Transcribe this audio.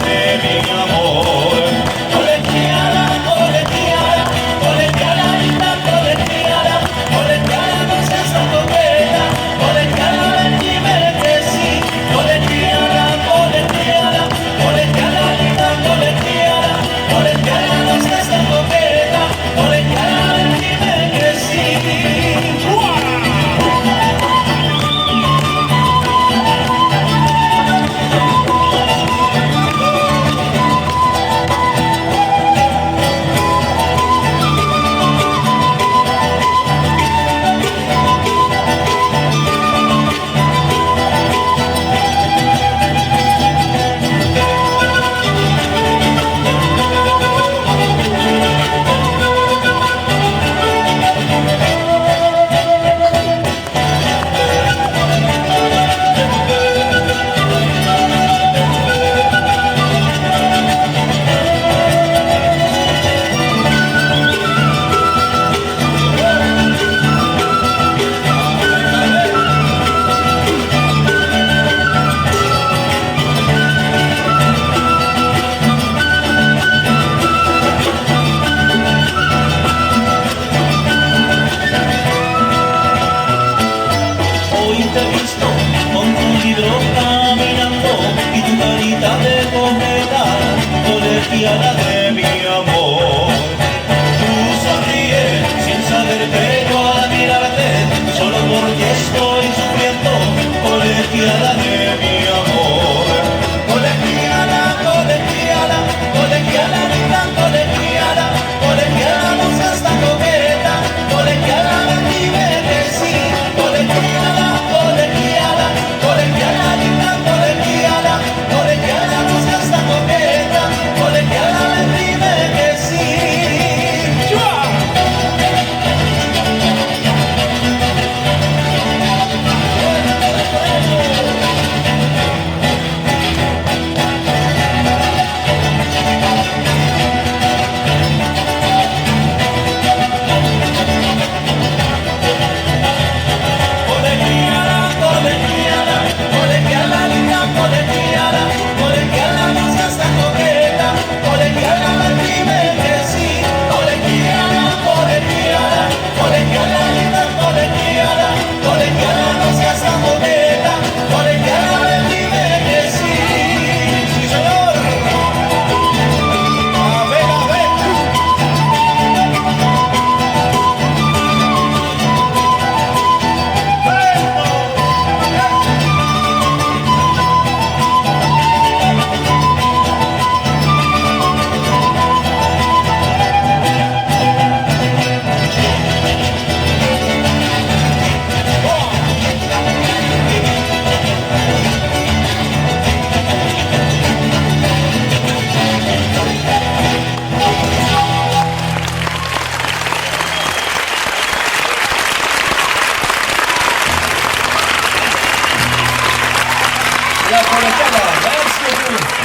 de mi amor. Colegiala, colegiala, colegiala, linda colegiala, colegiala, no seas tan coqueta, colegiala, ven y dime que sí. Colegiala, colegiala, colegiala, linda colegiala, colegiala, no seas tan coqueta, colegiala, ven y dime que sí. Hoy te he visto con tu libro caminando y tu carita de cometa, colegiala de mi amor. Tú sonríes sin saber que yo al mirarte, solo porque estoy sufriendo, colegiala de mi amor. Colegiala, colegiala, colegiala, linda colegiala, colegiala, no seas tan coqueta, colegiala, ven y dime que sí. Colegiala, colegiala, colegiala, linda colegiala, colegiala, no seas tan coqueta, colegiala, ven y dime que sí. Colegiala, colegiala, colegiala, linda colegiala, colegiala, no seas tan coqueta, colegiala, ven y dime que sí. Colegiala, colegiala, colegiala, linda colegiala, colegiala, no seas tan coqueta, colegiala, ven y dime que sí. Sí, señor. A ver, a ver. La colegiala, merci beaucoup.